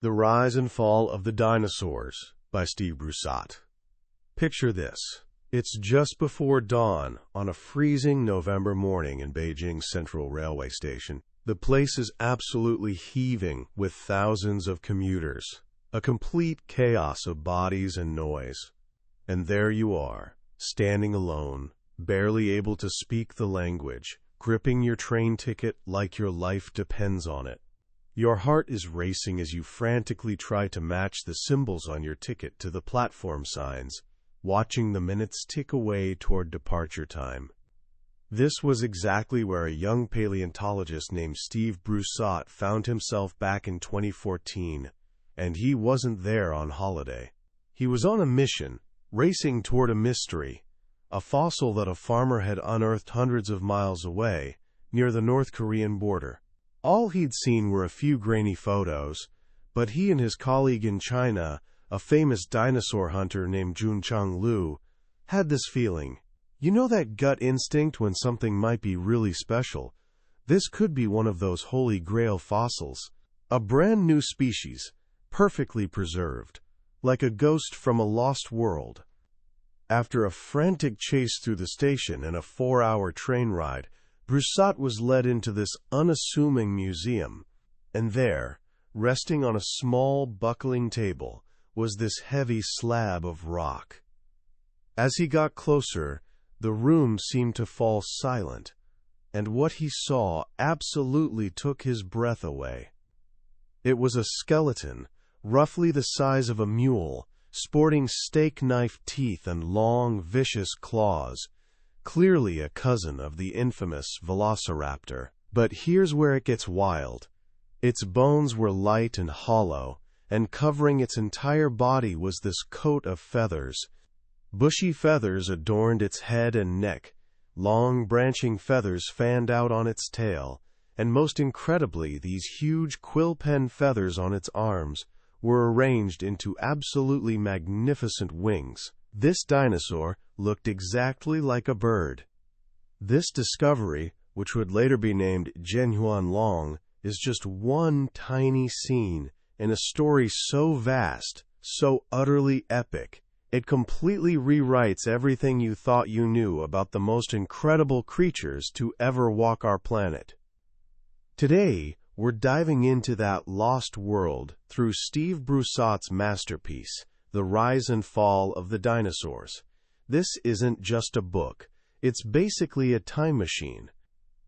The Rise and Fall of the Dinosaurs by Steve Brusatte. Picture this. It's just before dawn on a freezing November morning in Beijing's Central Railway Station. The place is absolutely heaving with thousands of commuters, a complete chaos of bodies and noise. And there you are, standing alone, barely able to speak the language, gripping your train ticket like your life depends on it. Your heart is racing as you frantically try to match the symbols on your ticket to the platform signs, watching the minutes tick away toward departure time. This was exactly where a young paleontologist named Steve Brusatte found himself back in 2014, and he wasn't there on holiday. He was on a mission, racing toward a mystery, a fossil that a farmer had unearthed hundreds of miles away, near the North Korean border. All he'd seen were a few grainy photos, but he and his colleague in China, a famous dinosaur hunter named Junchang Liu, had this feeling. You know that gut instinct when something might be really special? This could be one of those holy grail fossils. A brand new species, perfectly preserved, like a ghost from a lost world. After a frantic chase through the station and a 4-hour train ride, Brusatte was led into this unassuming museum, and there, resting on a small, buckling table, was this heavy slab of rock. As he got closer, the room seemed to fall silent, and what he saw absolutely took his breath away. It was a skeleton, roughly the size of a mule, sporting steak-knife teeth and long, vicious claws, clearly a cousin of the infamous velociraptor. But here's where it gets wild. Its bones were light and hollow, and covering its entire body was this coat of feathers. Bushy feathers adorned its head and neck, long branching feathers fanned out on its tail, and most incredibly, these huge quill-pen feathers on its arms were arranged into absolutely magnificent wings. This dinosaur looked exactly like a bird. This discovery, which would later be named Zhenhuan Long, is just one tiny scene in a story so vast, so utterly epic, it completely rewrites everything you thought you knew about the most incredible creatures to ever walk our planet. Today, we're diving into that lost world through Steve Brusatte's masterpiece, The Rise and Fall of the Dinosaurs. This isn't just a book, it's basically a time machine.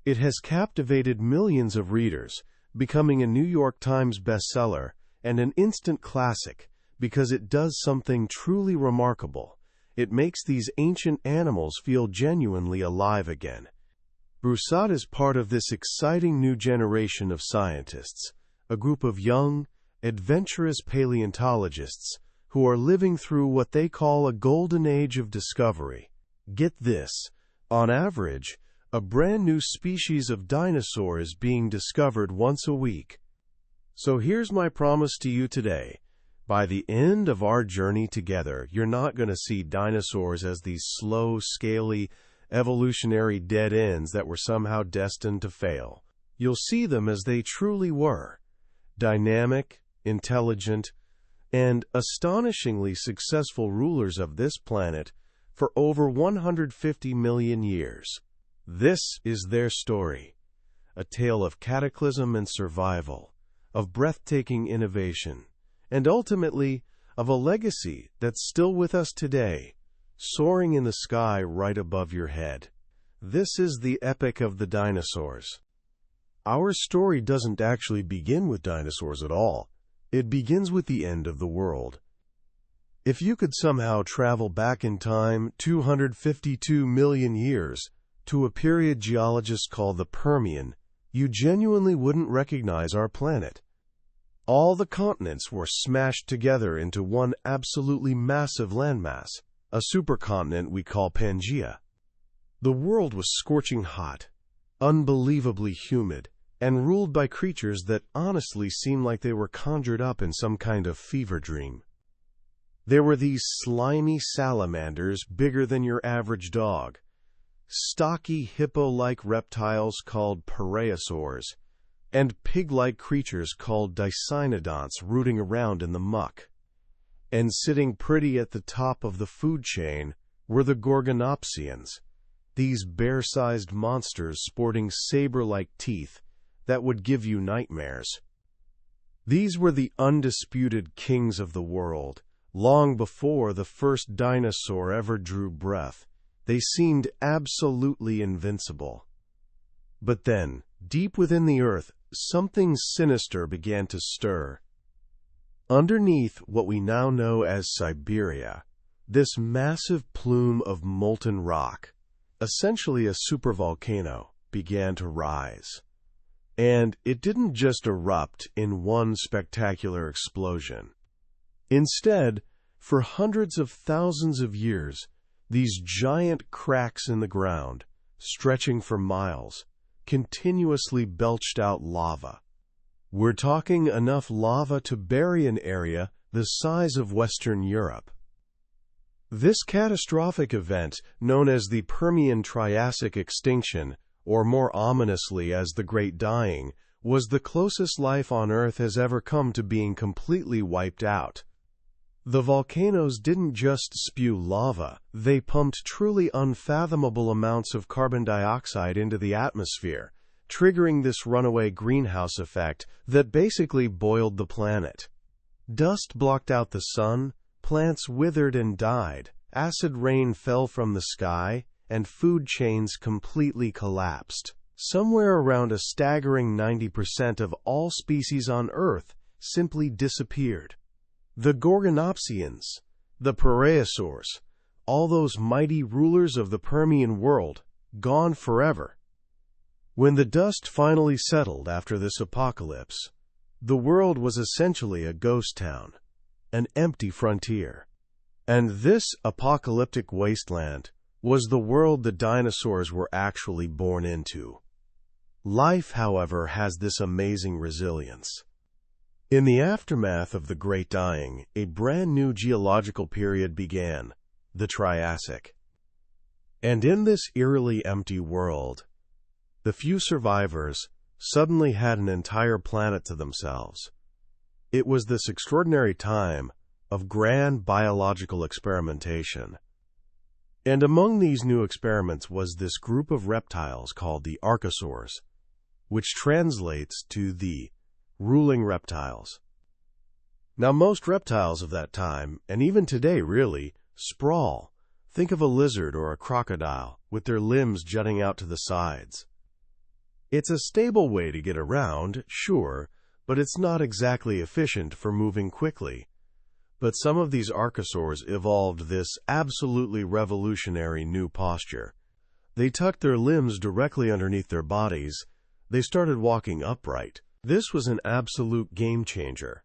It has captivated millions of readers, becoming a New York Times bestseller and an instant classic because it does something truly remarkable. It makes these ancient animals feel genuinely alive again. Brusatte is part of this exciting new generation of scientists, a group of young, adventurous paleontologists who are living through what they call a golden age of discovery. Get this, on average, a brand new species of dinosaur is being discovered once a week. So here's my promise to you today. By the end of our journey together, you're not going to see dinosaurs as these slow, scaly, evolutionary dead ends that were somehow destined to fail. You'll see them as they truly were. Dynamic, intelligent, and astonishingly successful rulers of this planet for over 150 million years. This is their story, a tale of cataclysm and survival, of breathtaking innovation, and ultimately of a legacy that's still with us today, soaring in the sky right above your head. This is the epic of the dinosaurs. Our story doesn't actually begin with dinosaurs at all. It begins with the end of the world. If you could somehow travel back in time 252 million years to a period geologists call the Permian, you genuinely wouldn't recognize our planet. All the continents were smashed together into one absolutely massive landmass, a supercontinent we call Pangaea. The world was scorching hot, unbelievably humid, and ruled by creatures that honestly seemed like they were conjured up in some kind of fever dream. There were these slimy salamanders bigger than your average dog, stocky hippo-like reptiles called Prehistoric, and pig-like creatures called dicynodonts rooting around in the muck. And sitting pretty at the top of the food chain were the gorgonopsians, these bear-sized monsters sporting saber-like teeth that would give you nightmares. These were the undisputed kings of the world. Long before the first dinosaur ever drew breath, they seemed absolutely invincible. But then, deep within the earth, something sinister began to stir. Underneath what we now know as Siberia, this massive plume of molten rock, essentially a supervolcano, began to rise. And it didn't just erupt in one spectacular explosion. Instead, for hundreds of thousands of years, these giant cracks in the ground, stretching for miles, continuously belched out lava. We're talking enough lava to bury an area the size of Western Europe. This catastrophic event, known as the Permian-Triassic extinction, or more ominously as the Great Dying, was the closest life on Earth has ever come to being completely wiped out. The volcanoes didn't just spew lava, they pumped truly unfathomable amounts of carbon dioxide into the atmosphere, triggering this runaway greenhouse effect that basically boiled the planet. Dust blocked out the sun, plants withered and died, acid rain fell from the sky, and food chains completely collapsed. Somewhere around a staggering 90% of all species on Earth simply disappeared. The gorgonopsians, the Dinosaurs, all those mighty rulers of the Permian world, gone forever. When the dust finally settled after this apocalypse, the world was essentially a ghost town, an empty frontier. And this apocalyptic wasteland was the world the dinosaurs were actually born into. Life, however, has this amazing resilience. In the aftermath of the Great Dying, a brand new geological period began, the Triassic. And in this eerily empty world, the few survivors suddenly had an entire planet to themselves. It was this extraordinary time of grand biological experimentation. And among these new experiments was this group of reptiles called the Archosaurs, which translates to the ruling reptiles. Now, most reptiles of that time, and even today really, sprawl. Think of a lizard or a crocodile with their limbs jutting out to the sides. It's a stable way to get around, sure, but it's not exactly efficient for moving quickly. But some of these archosaurs evolved this absolutely revolutionary new posture. They tucked their limbs directly underneath their bodies. They started walking upright. This was an absolute game changer.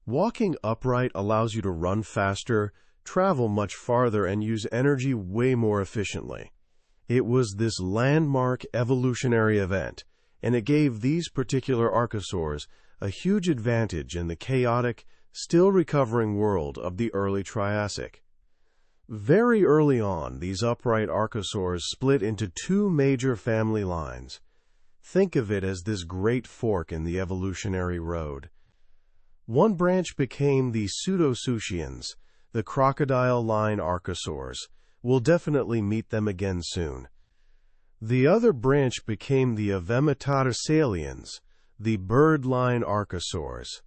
Walking upright allows you to run faster, travel much farther, and use energy way more efficiently. It was this landmark evolutionary event, and it gave these particular archosaurs a huge advantage in the chaotic, still recovering world of the early Triassic. Very early on, these upright archosaurs split into two major family lines. Think of it as this great fork in the evolutionary road. One branch became the pseudosuchians, the crocodile line archosaurs. We'll definitely meet them again soon. The other branch became the avemetatarsaelians, the bird line archosaurs.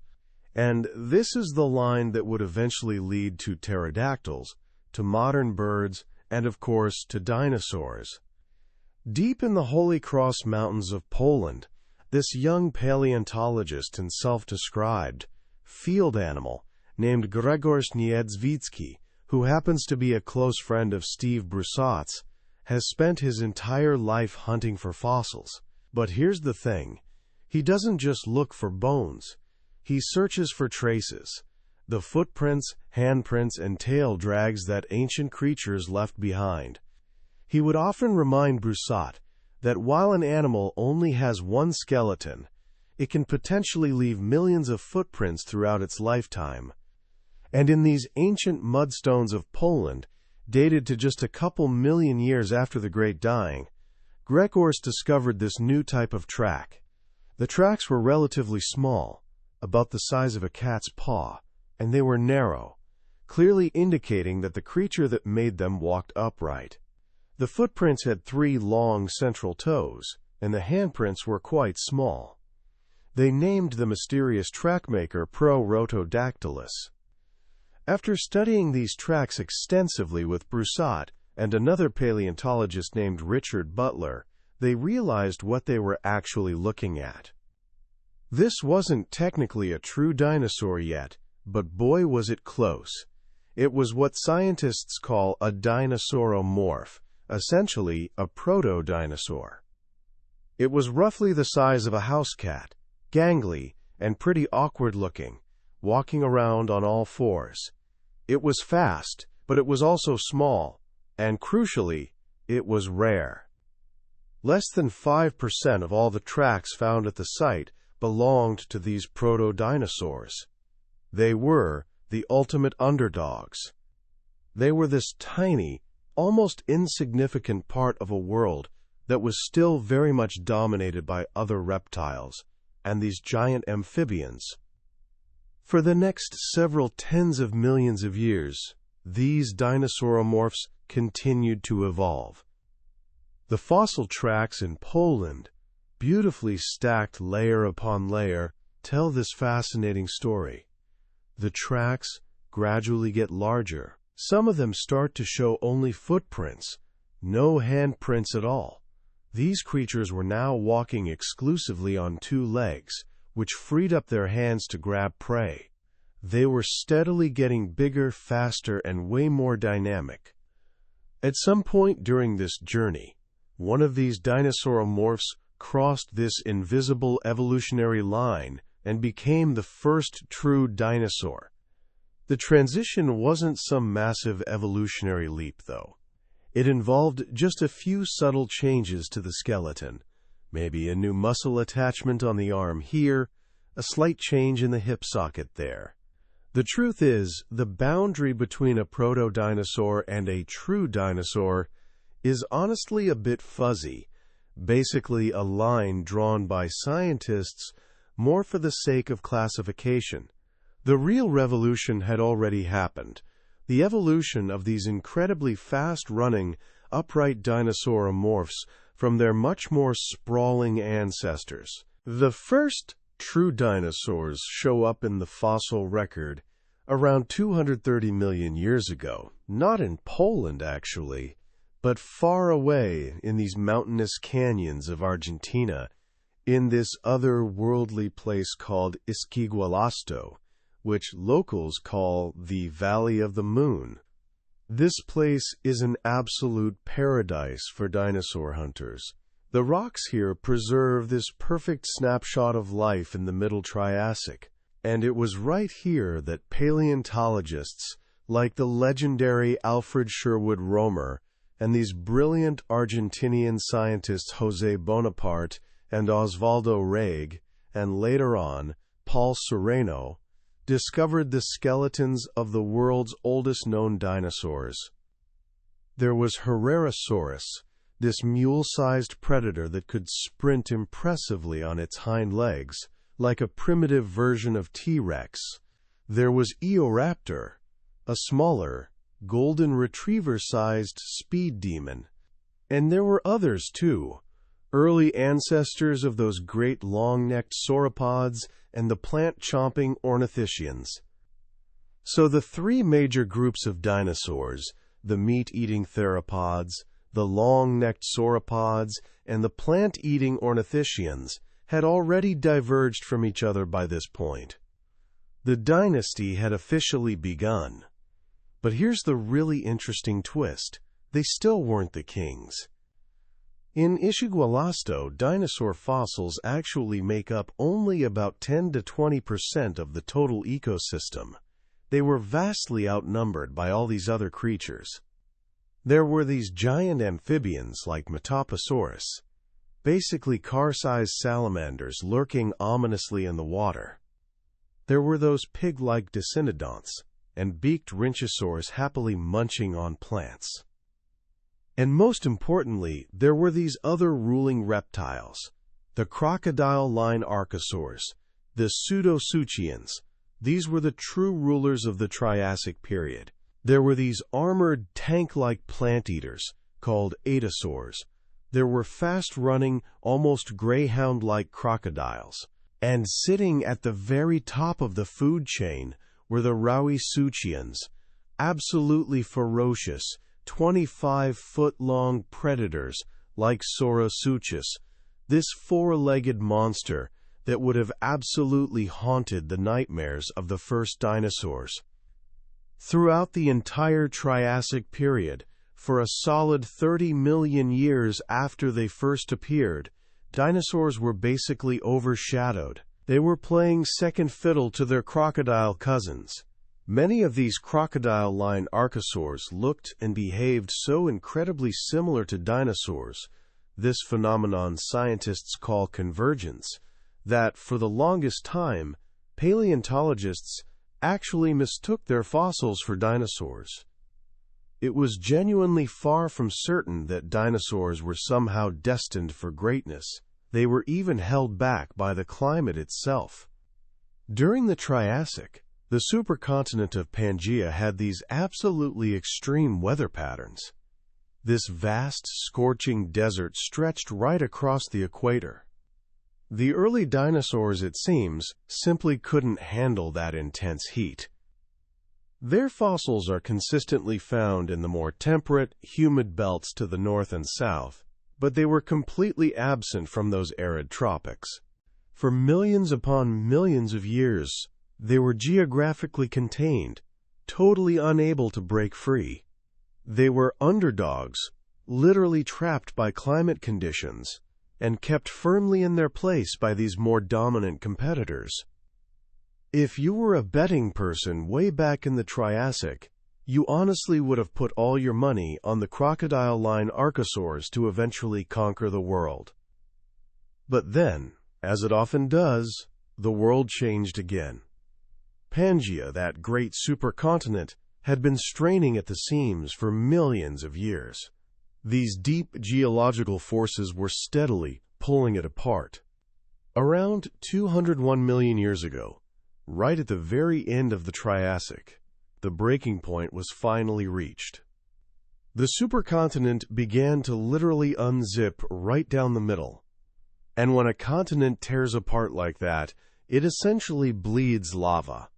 And this is the line that would eventually lead to pterodactyls, to modern birds, and of course to dinosaurs. Deep in the Holy Cross Mountains of Poland, this young paleontologist and self-described field animal named Grzegorz Niedzwiecki, who happens to be a close friend of Steve Brusatte's, has spent his entire life hunting for fossils. But here's the thing, he doesn't just look for bones. He searches for traces, the footprints, handprints, and tail drags that ancient creatures left behind. He would often remind Brusatte that while an animal only has one skeleton, it can potentially leave millions of footprints throughout its lifetime. And in these ancient mudstones of Poland, dated to just a couple million years after the Great Dying, Grzegorz discovered this new type of track, The tracks were relatively small, about the size of a cat's paw, and they were narrow, clearly indicating that the creature that made them walked upright. The footprints had 3 long central toes, and the handprints were quite small. They named the mysterious trackmaker Pro-Rotodactylus. After studying these tracks extensively with Brusatte and another paleontologist named Richard Butler, they realized what they were actually looking at. This wasn't technically a true dinosaur yet, but boy was it close. It was what scientists call a dinosauromorph, essentially a proto-dinosaur. It was roughly the size of a house cat, gangly and pretty awkward-looking, walking around on all fours. It was fast, but it was also small, and crucially, it was rare. Less than 5% of all the tracks found at the site belonged to these proto-dinosaurs. They were the ultimate underdogs. They were this tiny, almost insignificant part of a world that was still very much dominated by other reptiles and these giant amphibians. For the next several tens of millions of years, these dinosauromorphs continued to evolve. The fossil tracks in Poland, beautifully stacked layer upon layer, tell this fascinating story. The tracks gradually get larger. Some of them start to show only footprints, no handprints at all. These creatures were now walking exclusively on 2 legs, which freed up their hands to grab prey. They were steadily getting bigger, faster, and way more dynamic. At some point during this journey, one of these dinosauromorphs crossed this invisible evolutionary line and became the first true dinosaur. The transition wasn't some massive evolutionary leap, though. It involved just a few subtle changes to the skeleton, maybe a new muscle attachment on the arm here, a slight change in the hip socket there. The truth is, the boundary between a proto-dinosaur and a true dinosaur is honestly a bit fuzzy, basically a line drawn by scientists more for the sake of classification. The real revolution had already happened. The evolution of these incredibly fast-running, upright dinosauromorphs from their much more sprawling ancestors. The first true dinosaurs show up in the fossil record around 230 million years ago, not in Poland actually, but far away in these mountainous canyons of Argentina, in this otherworldly place called Isquigualasto, which locals call the Valley of the Moon. This place is an absolute paradise for dinosaur hunters. The rocks here preserve this perfect snapshot of life in the Middle Triassic, and it was right here that paleontologists like the legendary Alfred Sherwood Romer and these brilliant Argentinian scientists José Bonaparte and Osvaldo Reg, and later on Paul Sereno, discovered the skeletons of the world's oldest known dinosaurs. There was Herrerasaurus, this mule-sized predator that could sprint impressively on its hind legs, like a primitive version of T-Rex. There was Eoraptor, a smaller, golden retriever-sized speed demon. And there were others, too, early ancestors of those great long-necked sauropods and the plant-chomping ornithischians. So the 3 major groups of dinosaurs, the meat-eating theropods, the long-necked sauropods, and the plant-eating ornithischians, had already diverged from each other by this point. The dynasty had officially begun. But here's the really interesting twist. They still weren't the kings. In Isquigualasto, dinosaur fossils actually make up only about 10 to 20% of the total ecosystem. They were vastly outnumbered by all these other creatures. There were these giant amphibians like Metaposaurus, basically car-sized salamanders lurking ominously in the water. There were those pig-like Dicynodonts and beaked rhynchosaurs happily munching on plants. And most importantly, there were these other ruling reptiles, The crocodile line archosaurs, the pseudosuchians, these were the true rulers of the Triassic period. There were these armored, tank-like plant eaters, called dinosaurs. There were fast-running, almost greyhound-like crocodiles. And sitting at the very top of the food chain were the Rauisuchians, absolutely ferocious, 25-foot-long predators like Saurosuchus, this four-legged monster that would have absolutely haunted the nightmares of the first dinosaurs. Throughout the entire Triassic period, for a solid 30 million years after they first appeared, dinosaurs were basically overshadowed. They were playing second fiddle to their crocodile cousins. Many of these crocodile-line archosaurs looked and behaved so incredibly similar to dinosaurs, this phenomenon scientists call convergence, that for the longest time, paleontologists actually mistook their fossils for dinosaurs. It was genuinely far from certain that dinosaurs were somehow destined for greatness. They were even held back by the climate itself. During the Triassic, the supercontinent of Pangaea had these absolutely extreme weather patterns. This vast, scorching desert stretched right across the equator. The early dinosaurs, it seems, simply couldn't handle that intense heat. Their fossils are consistently found in the more temperate, humid belts to the north and south, but they were completely absent from those arid tropics. For millions upon millions of years, they were geographically contained, totally unable to break free. They were underdogs, literally trapped by climate conditions, and kept firmly in their place by these more dominant competitors. If you were a betting person way back in the Triassic, you honestly would have put all your money on the crocodile-line archosaurs to eventually conquer the world. But then, as it often does, the world changed again. Pangaea, that great supercontinent, had been straining at the seams for millions of years. These deep geological forces were steadily pulling it apart. Around 201 million years ago, right at the very end of the Triassic, the breaking point was finally reached. The supercontinent began to literally unzip right down the middle. And when a continent tears apart like that, it essentially bleeds lava.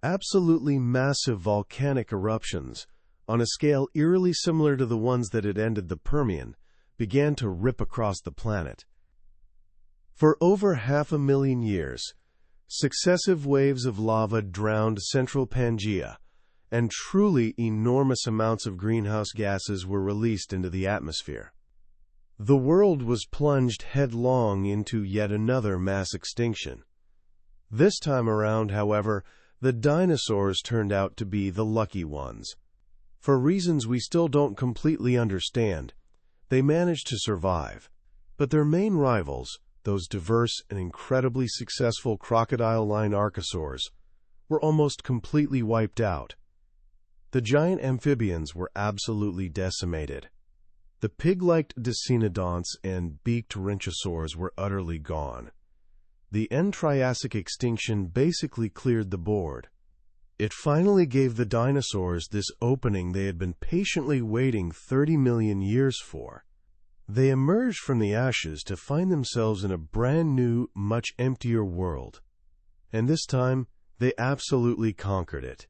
Absolutely massive volcanic eruptions, on a scale eerily similar to the ones that had ended the Permian, began to rip across the planet. For over 500,000 years, successive waves of lava drowned central Pangaea, and truly enormous amounts of greenhouse gases were released into the atmosphere. The world was plunged headlong into yet another mass extinction. This time around, however, the dinosaurs turned out to be the lucky ones. For reasons we still don't completely understand, they managed to survive. But their main rivals, those diverse and incredibly successful crocodile-line archosaurs, were almost completely wiped out. The giant amphibians were absolutely decimated. The pig-like decenodonts and beaked rhynchosaurs were utterly gone. The end-Triassic extinction basically cleared the board. It finally gave the dinosaurs this opening they had been patiently waiting 30 million years for. They emerged from the ashes to find themselves in a brand new, much emptier world. And this time, they absolutely conquered it.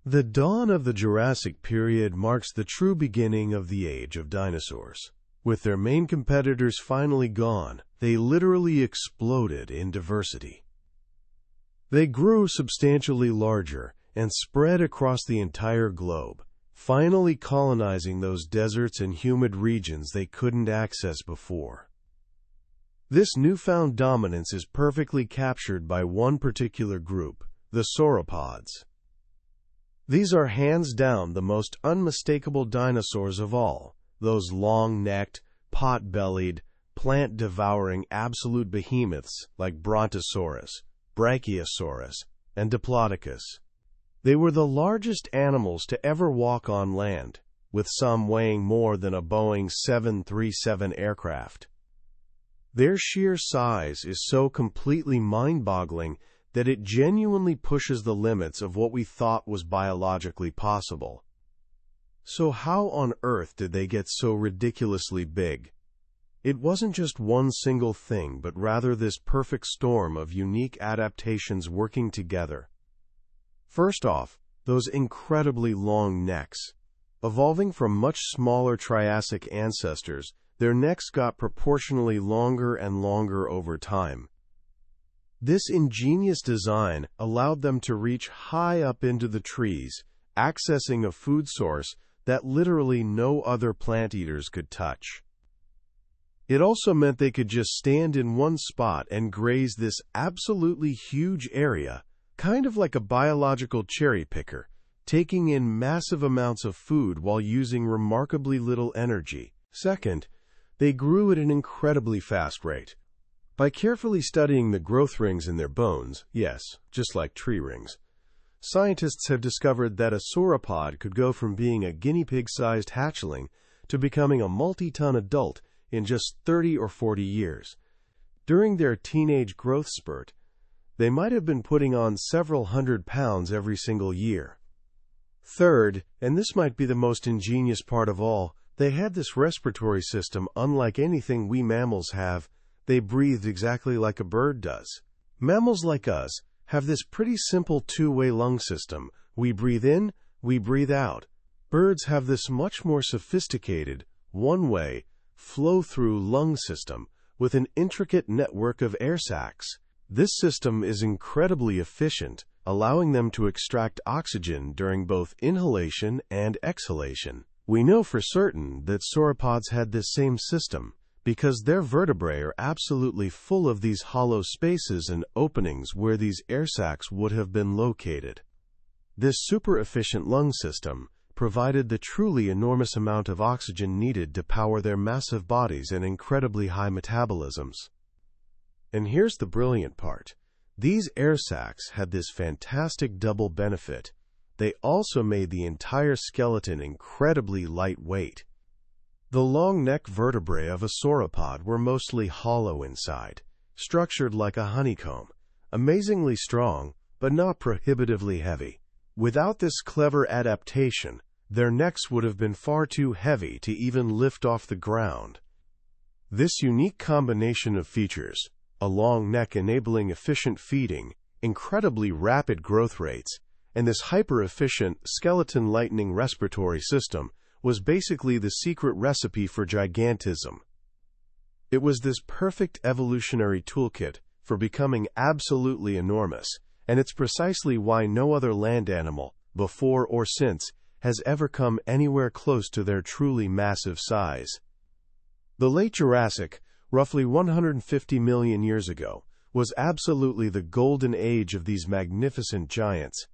The dawn of the Jurassic period marks the true beginning of the age of dinosaurs. With their main competitors finally gone, they literally exploded in diversity. They grew substantially larger and spread across the entire globe, finally colonizing those deserts and humid regions they couldn't access before. This newfound dominance is perfectly captured by one particular group, the sauropods. These are hands down the most unmistakable dinosaurs of all, those long-necked, pot-bellied, plant-devouring absolute behemoths like Brontosaurus, Brachiosaurus, and Diplodocus. They were the largest animals to ever walk on land, with some weighing more than a Boeing 737 aircraft. Their sheer size is so completely mind-boggling that it genuinely pushes the limits of what we thought was biologically possible. So how on earth did they get so ridiculously big? It wasn't just one single thing, but rather this perfect storm of unique adaptations working together. First off, those incredibly long necks. Evolving from much smaller Triassic ancestors, their necks got proportionally longer and longer over time. This ingenious design allowed them to reach high up into the trees, accessing a food source that literally no other plant eaters could touch. It also meant they could just stand in one spot and graze this absolutely huge area, kind of like a biological cherry picker, taking in massive amounts of food while using remarkably little energy. Second, they grew at an incredibly fast rate. By carefully studying the growth rings in their bones, yes, just like tree rings, scientists have discovered that a sauropod could go from being a guinea pig-sized hatchling to becoming a multi-ton adult in just 30 or 40 years. During their teenage growth spurt, they might have been putting on several hundred pounds every single year. Third, and this might be the most ingenious part of all, they had this respiratory system unlike anything we mammals have. They breathed exactly like a bird does. Mammals like us have this pretty simple two-way lung system. We breathe in, we breathe out. Birds have this much more sophisticated, one-way, flow-through lung system with an intricate network of air sacs. This system is incredibly efficient, allowing them to extract oxygen during both inhalation and exhalation. We know for certain that sauropods had this same system because their vertebrae are absolutely full of these hollow spaces and openings where these air sacs would have been located. This super-efficient lung system provided the truly enormous amount of oxygen needed to power their massive bodies and incredibly high metabolisms. And here's the brilliant part. These air sacs had this fantastic double benefit. They also made the entire skeleton incredibly lightweight. The long neck vertebrae of a sauropod were mostly hollow inside, structured like a honeycomb, amazingly strong, but not prohibitively heavy. Without this clever adaptation, their necks would have been far too heavy to even lift off the ground. This unique combination of features, a long neck enabling efficient feeding, incredibly rapid growth rates, and this hyper-efficient, skeleton-lightening respiratory system, was basically the secret recipe for gigantism. It was this perfect evolutionary toolkit for becoming absolutely enormous, and it's precisely why no other land animal, before or since, has ever come anywhere close to their truly massive size. The late Jurassic, roughly 150 million years ago, was absolutely the golden age of these magnificent giants.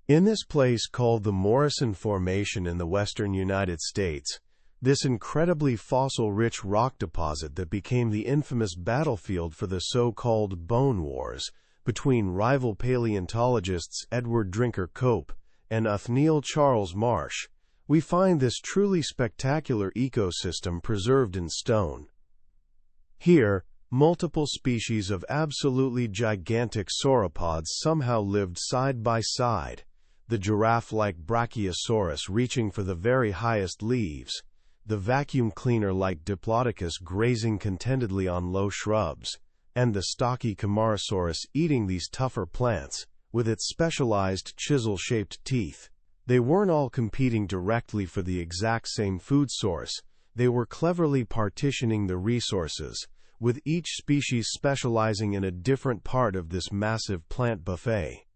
In this place called the Morrison Formation in the western United States, this incredibly fossil-rich rock deposit that became the infamous battlefield for the so-called Bone Wars between rival paleontologists Edward Drinker Cope and Othniel Charles Marsh, we find this truly spectacular ecosystem preserved in stone. Here, multiple species of absolutely gigantic sauropods somehow lived side by side, the giraffe-like Brachiosaurus reaching for the very highest leaves, the vacuum cleaner-like Diplodocus grazing contentedly on low shrubs, and the stocky Camarasaurus eating these tougher plants, with its specialized chisel-shaped teeth. They weren't all competing directly for the exact same food source. They were cleverly partitioning the resources, with each species specializing in a different part of this massive plant buffet.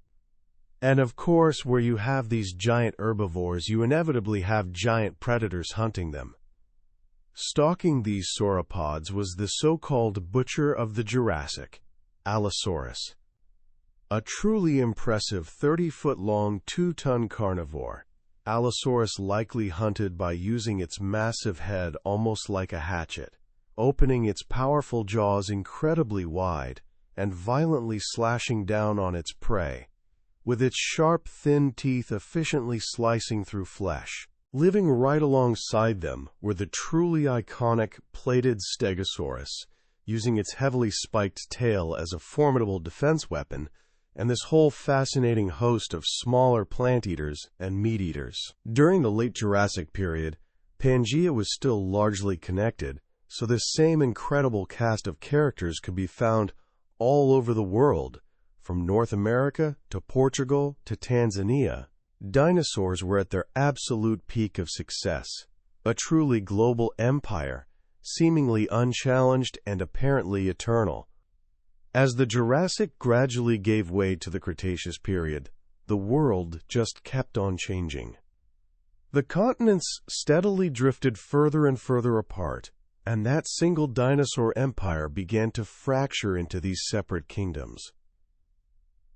And of course, where you have these giant herbivores, you inevitably have giant predators hunting them. Stalking these sauropods was the so-called butcher of the Jurassic, Allosaurus. A truly impressive 30-foot-long, 2-ton carnivore, Allosaurus likely hunted by using its massive head almost like a hatchet, opening its powerful jaws incredibly wide and violently slashing down on its prey, with its sharp, thin teeth efficiently slicing through flesh. Living right alongside them were the truly iconic plated Stegosaurus, using its heavily spiked tail as a formidable defense weapon, and this whole fascinating host of smaller plant-eaters and meat-eaters. During the late Jurassic period, Pangaea was still largely connected, so this same incredible cast of characters could be found all over the world, from North America to Portugal to Tanzania. Dinosaurs were at their absolute peak of success, a truly global empire, seemingly unchallenged and apparently eternal. As the Jurassic gradually gave way to the Cretaceous period, the world just kept on changing. The continents steadily drifted further and further apart, and that single dinosaur empire began to fracture into these separate kingdoms.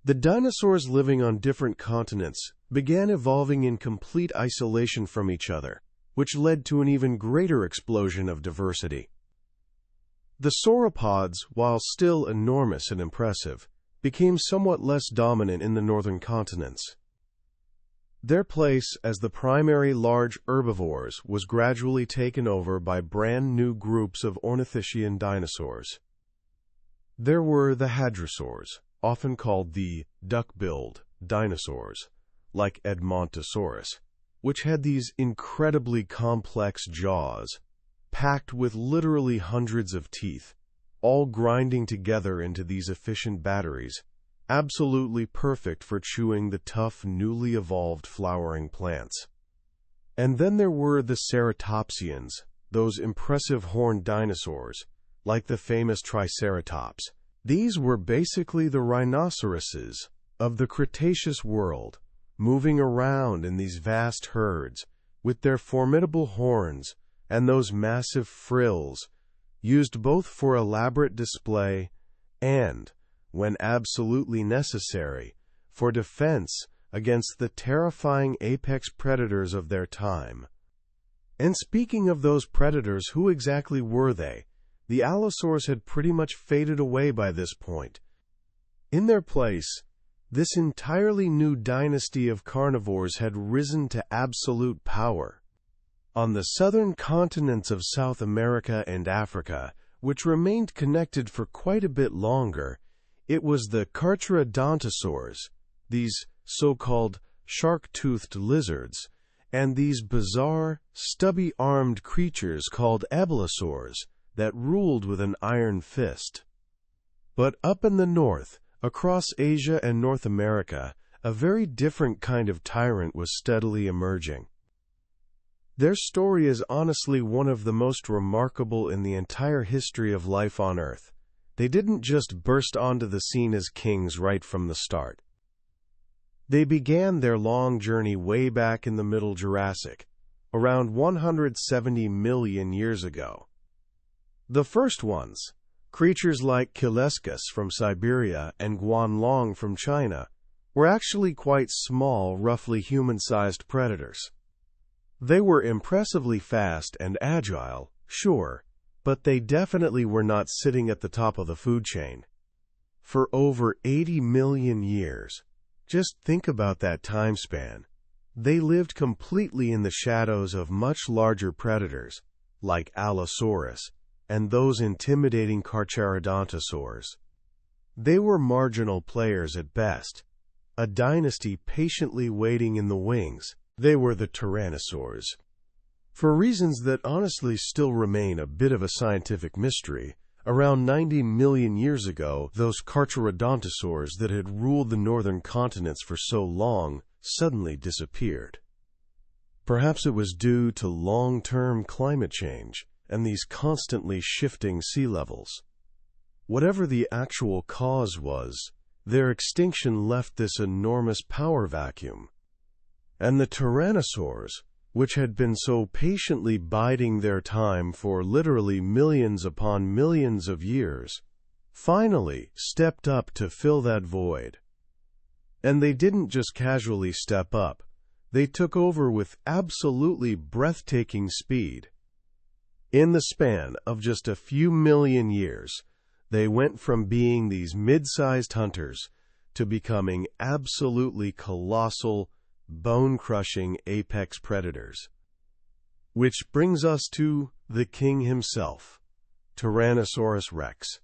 The dinosaurs living on different continents began evolving in complete isolation from each other, which led to an even greater explosion of diversity. The sauropods, while still enormous and impressive, became somewhat less dominant in the northern continents. Their place as the primary large herbivores was gradually taken over by brand new groups of ornithischian dinosaurs. There were the hadrosaurs, often called the duck-billed dinosaurs, like Edmontosaurus, which had these incredibly complex jaws, packed with literally hundreds of teeth, all grinding together into these efficient batteries, absolutely perfect for chewing the tough, newly evolved flowering plants. And then there were the ceratopsians, those impressive horned dinosaurs, like the famous Triceratops. These were basically the rhinoceroses of the Cretaceous world, moving around in these vast herds, with their formidable horns and those massive frills, used both for elaborate display and, when absolutely necessary, for defense against the terrifying apex predators of their time. And speaking of those predators, who exactly were they? The allosaurs had pretty much faded away by this point. In their place, this entirely new dynasty of carnivores had risen to absolute power. On the southern continents of South America and Africa, which remained connected for quite a bit longer, it was the Carcharodontosaurs, these so-called shark-toothed lizards, and these bizarre, stubby-armed creatures called ebelosaurs that ruled with an iron fist. But up in the north, across Asia and North America, a very different kind of tyrant was steadily emerging. Their story is honestly one of the most remarkable in the entire history of life on Earth. They didn't just burst onto the scene as kings right from the start. They began their long journey way back in the Middle Jurassic, around 170 million years ago. The first ones, creatures like Kilescus from Siberia and Guanlong from China, were actually quite small, roughly human-sized predators. They were impressively fast and agile, sure, but they definitely were not sitting at the top of the food chain. For over 80 million years, just think about that time span, they lived completely in the shadows of much larger predators, like Allosaurus, and those intimidating Carcharodontosaurs. They were marginal players at best, a dynasty patiently waiting in the wings. They were the Tyrannosaurs. For reasons that honestly still remain a bit of a scientific mystery, around 90 million years ago, those Carcharodontosaurs that had ruled the northern continents for so long suddenly disappeared. Perhaps it was due to long-term climate change and these constantly shifting sea levels. Whatever the actual cause was, their extinction left this enormous power vacuum. And the Tyrannosaurs, which had been so patiently biding their time for literally millions upon millions of years, finally stepped up to fill that void. And they didn't just casually step up, they took over with absolutely breathtaking speed. In the span of just a few million years, they went from being these mid-sized hunters to becoming absolutely colossal, bone-crushing apex predators. Which brings us to the king himself, Tyrannosaurus rex.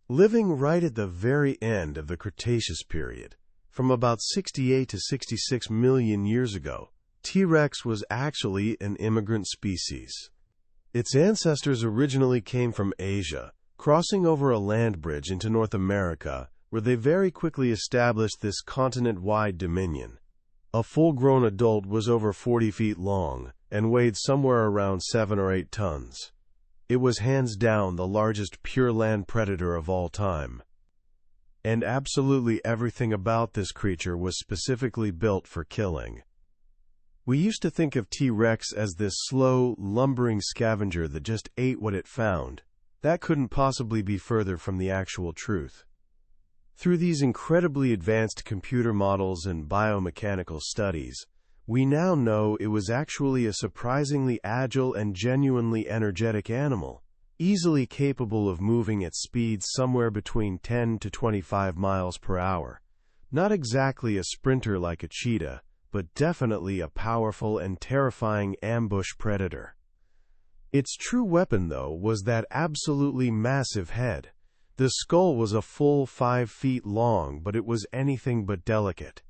Living right at the very end of the Cretaceous period, from about 68 to 66 million years ago, T-Rex was actually an immigrant species. Its ancestors originally came from Asia, crossing over a land bridge into North America, where they very quickly established this continent-wide dominion. A full-grown adult was over 40 feet long and weighed somewhere around 7 or 8 tons. It was hands down the largest pure land predator of all time. And absolutely everything about this creature was specifically built for killing. We used to think of T-Rex as this slow, lumbering scavenger that just ate what it found. That couldn't possibly be further from the actual truth. Through these incredibly advanced computer models and biomechanical studies, we now know it was actually a surprisingly agile and genuinely energetic animal, easily capable of moving at speeds somewhere between 10 to 25 miles per hour. Not exactly a sprinter like a cheetah, but definitely a powerful and terrifying ambush predator. Its true weapon, though, was that absolutely massive head. The skull was a full 5 feet long, but it was anything but delicate.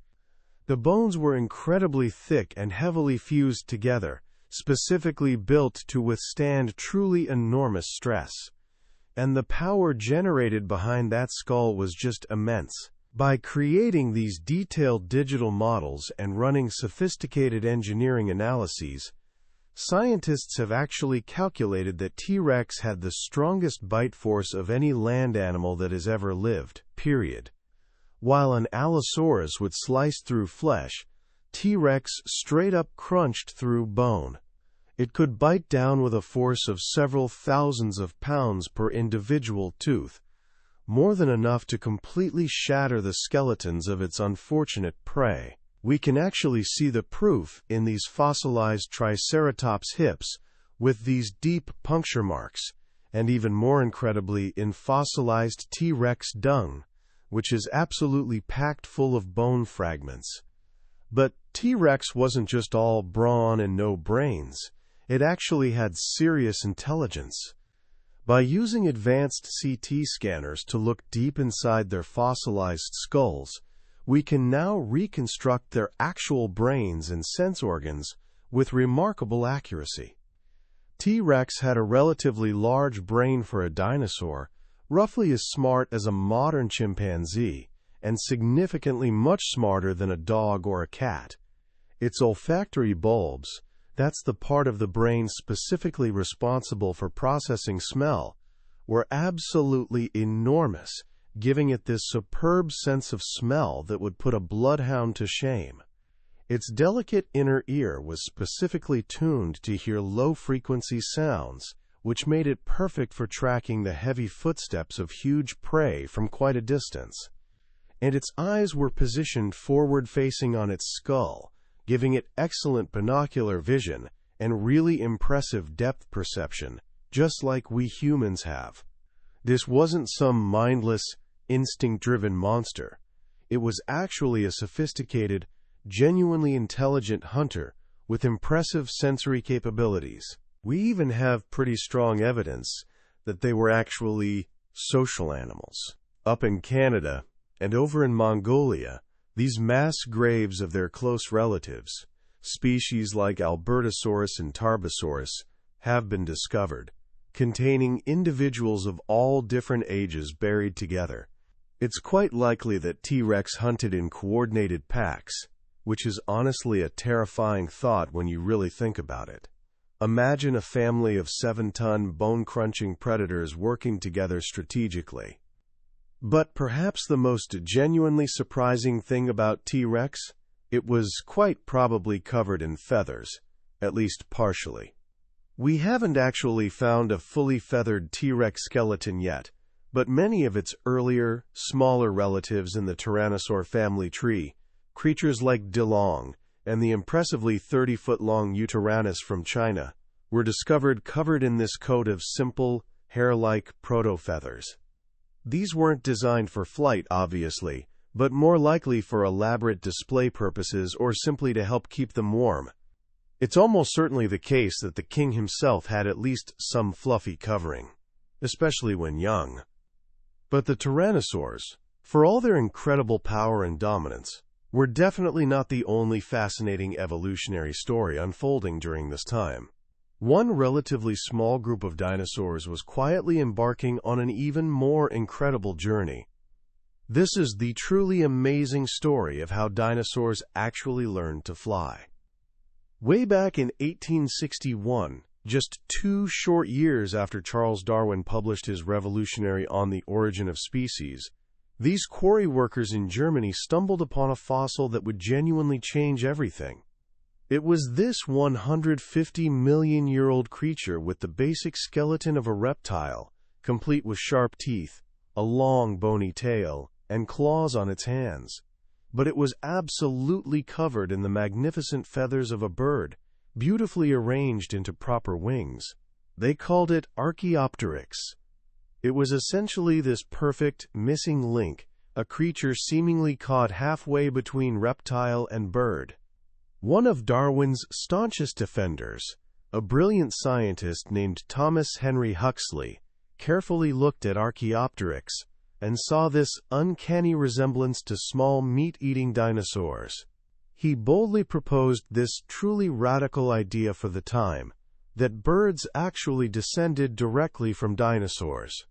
The bones were incredibly thick and heavily fused together, specifically built to withstand truly enormous stress. And the power generated behind that skull was just immense. By creating these detailed digital models and running sophisticated engineering analyses, scientists have actually calculated that T-Rex had the strongest bite force of any land animal that has ever lived, period. While an Allosaurus would slice through flesh, T-Rex straight up crunched through bone. It could bite down with a force of several thousands of pounds per individual tooth, more than enough to completely shatter the skeletons of its unfortunate prey. We can actually see the proof in these fossilized Triceratops hips with these deep puncture marks, and even more incredibly in fossilized T-Rex dung, which is absolutely packed full of bone fragments. But T-Rex wasn't just all brawn and no brains. It actually had serious intelligence. By using advanced CT scanners to look deep inside their fossilized skulls, we can now reconstruct their actual brains and sense organs with remarkable accuracy. T-Rex had a relatively large brain for a dinosaur, roughly as smart as a modern chimpanzee, and significantly much smarter than a dog or a cat. Its olfactory bulbs, that's the part of the brain specifically responsible for processing smell, were absolutely enormous, giving it this superb sense of smell that would put a bloodhound to shame. Its delicate inner ear was specifically tuned to hear low-frequency sounds, which made it perfect for tracking the heavy footsteps of huge prey from quite a distance. And its eyes were positioned forward-facing on its skull, giving it excellent binocular vision and really impressive depth perception, just like we humans have. This wasn't some mindless, instinct-driven monster. It was actually a sophisticated, genuinely intelligent hunter with impressive sensory capabilities. We even have pretty strong evidence that they were actually social animals. Up in Canada and over in Mongolia, these mass graves of their close relatives, species like Albertosaurus and Tarbosaurus, have been discovered, containing individuals of all different ages buried together. It's quite likely that T-Rex hunted in coordinated packs, which is honestly a terrifying thought when you really think about it. Imagine a family of 7-ton bone-crunching predators working together strategically. But perhaps the most genuinely surprising thing about T-Rex? It was quite probably covered in feathers, at least partially. We haven't actually found a fully feathered T-Rex skeleton yet, but many of its earlier, smaller relatives in the Tyrannosaur family tree, creatures like Dilong and the impressively 30-foot-long Uteranus from China, were discovered covered in this coat of simple, hair-like proto-feathers. These weren't designed for flight, obviously, but more likely for elaborate display purposes or simply to help keep them warm. It's almost certainly the case that the king himself had at least some fluffy covering. especially when young. But the Tyrannosaurs, for all their incredible power and dominance, were definitely not the only fascinating evolutionary story unfolding during this time. One relatively small group of dinosaurs was quietly embarking on an even more incredible journey. This is the truly amazing story of how dinosaurs actually learned to fly. Way back in 1861, just 2 short years after Charles Darwin published his revolutionary On the Origin of Species, these quarry workers in Germany stumbled upon a fossil that would genuinely change everything. It was this 150-million-year-old creature with the basic skeleton of a reptile, complete with sharp teeth, a long bony tail, and claws on its hands. But it was absolutely covered in the magnificent feathers of a bird, beautifully arranged into proper wings. They called it Archaeopteryx. It was essentially this perfect, missing link, a creature seemingly caught halfway between reptile and bird. One of Darwin's staunchest defenders, a brilliant scientist named Thomas Henry Huxley, carefully looked at Archaeopteryx and saw this uncanny resemblance to small meat-eating dinosaurs. He boldly proposed this truly radical idea for the time, that birds actually descended directly from dinosaurs.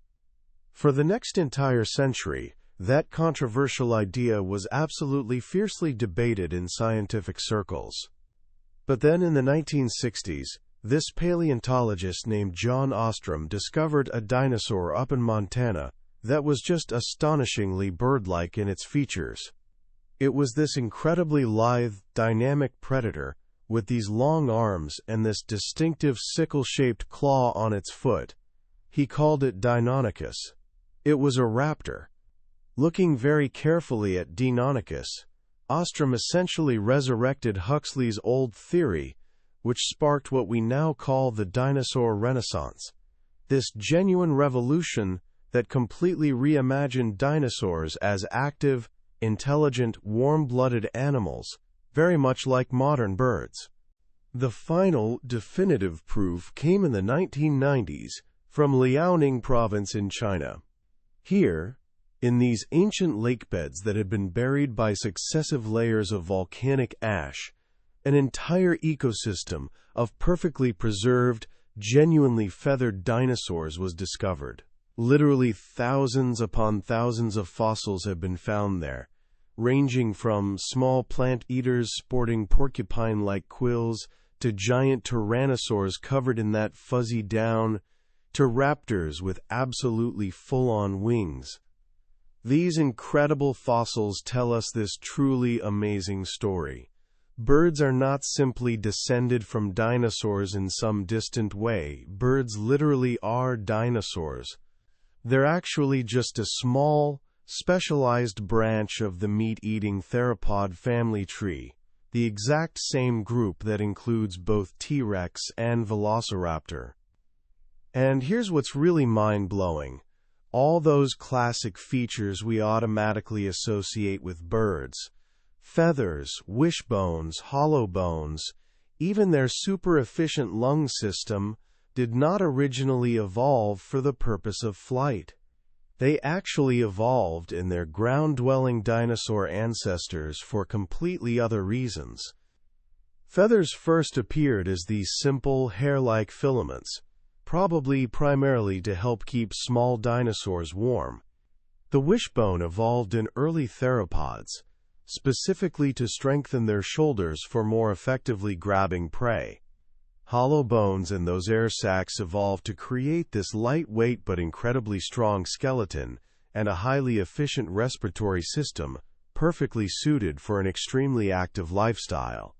For the next entire century, that controversial idea was absolutely fiercely debated in scientific circles. But then in the 1960s, this paleontologist named John Ostrom discovered a dinosaur up in Montana that was just astonishingly bird-like in its features. It was this incredibly lithe, dynamic predator with these long arms and this distinctive sickle-shaped claw on its foot. He called it Deinonychus. It was a raptor. Looking very carefully at Deinonychus, Ostrom essentially resurrected Huxley's old theory, which sparked what we now call the dinosaur renaissance. This genuine revolution that completely reimagined dinosaurs as active, intelligent, warm-blooded animals, very much like modern birds. The final, definitive proof came in the 1990s from Liaoning province in China. Here, in these ancient lake beds that had been buried by successive layers of volcanic ash, an entire ecosystem of perfectly preserved, genuinely feathered dinosaurs was discovered. Literally thousands upon thousands of fossils have been found there, ranging from small plant eaters sporting porcupine-like quills to giant tyrannosaurs covered in that fuzzy down, to raptors with absolutely full-on wings. These incredible fossils tell us this truly amazing story. Birds are not simply descended from dinosaurs in some distant way. Birds literally are dinosaurs. They're actually just a small, specialized branch of the meat-eating theropod family tree, the exact same group that includes both T-Rex and Velociraptor. And here's what's really mind-blowing. All those classic features we automatically associate with birds, feathers, wishbones, hollow bones, even their super-efficient lung system, did not originally evolve for the purpose of flight. They actually evolved in their ground-dwelling dinosaur ancestors for completely other reasons. Feathers first appeared as these simple, hair-like filaments, probably primarily to help keep small dinosaurs warm. The wishbone evolved in early theropods, specifically to strengthen their shoulders for more effectively grabbing prey. Hollow bones and those air sacs evolved to create this lightweight but incredibly strong skeleton and a highly efficient respiratory system, perfectly suited for an extremely active lifestyle.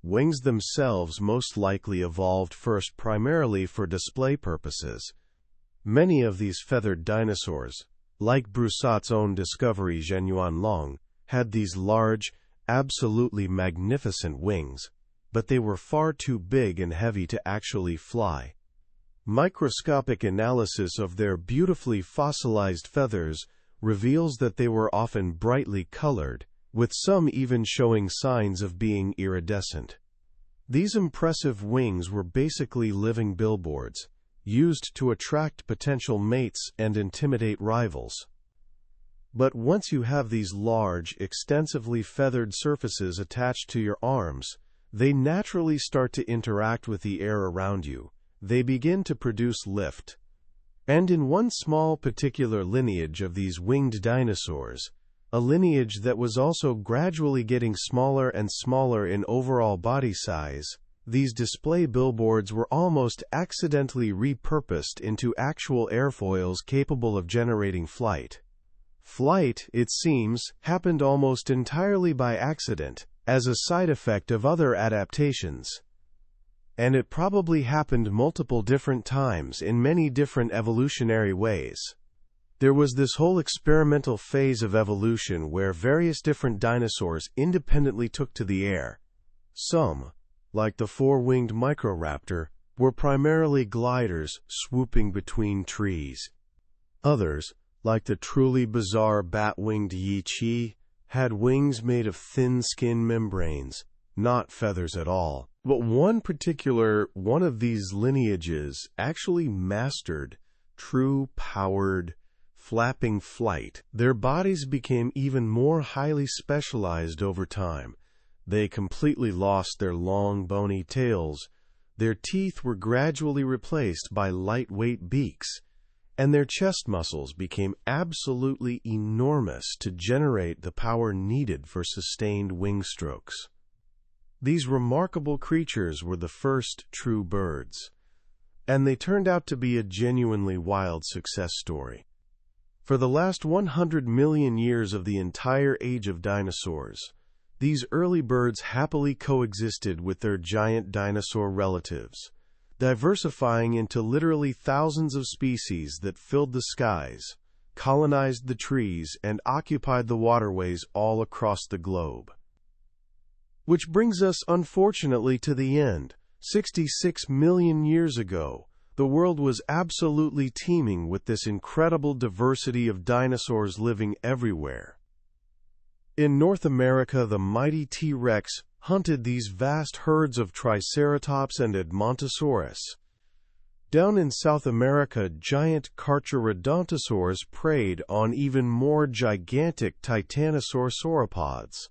Wings themselves most likely evolved first primarily for display purposes. Many of these feathered dinosaurs, like Brusatte's own discovery Zhenyuanlong, had these large, absolutely magnificent wings, but they were far too big and heavy to actually fly. Microscopic analysis of their beautifully fossilized feathers reveals that they were often brightly colored, with some even showing signs of being iridescent. These impressive wings were basically living billboards, used to attract potential mates and intimidate rivals. But once you have these large, extensively feathered surfaces attached to your arms, they naturally start to interact with the air around you. They begin to produce lift. And in one small particular lineage of these winged dinosaurs, a lineage that was also gradually getting smaller and smaller in overall body size, these display billboards were almost accidentally repurposed into actual airfoils capable of generating flight. Flight, it seems, happened almost entirely by accident, as a side effect of other adaptations. And it probably happened multiple different times in many different evolutionary ways. There was this whole experimental phase of evolution where various different dinosaurs independently took to the air. Some, like the four-winged Microraptor, were primarily gliders swooping between trees. Others, like the truly bizarre bat-winged Yiqi, had wings made of thin skin membranes, not feathers at all. But one of these lineages actually mastered true powered, flapping flight. Their bodies became even more highly specialized over time. They completely lost their long, bony tails. Their teeth were gradually replaced by lightweight beaks, and their chest muscles became absolutely enormous to generate the power needed for sustained wing strokes. These remarkable creatures were the first true birds, and they turned out to be a genuinely wild success story. For the last 100 million years of the entire age of dinosaurs, these early birds happily coexisted with their giant dinosaur relatives, diversifying into literally thousands of species that filled the skies, colonized the trees, and occupied the waterways all across the globe. Which brings us, unfortunately, to the end. 66 million years ago, the world was absolutely teeming with this incredible diversity of dinosaurs living everywhere. In North America, the mighty T-Rex hunted these vast herds of Triceratops and Edmontosaurus. Down in South America, giant Carcharodontosaurs preyed on even more gigantic Titanosaur sauropods.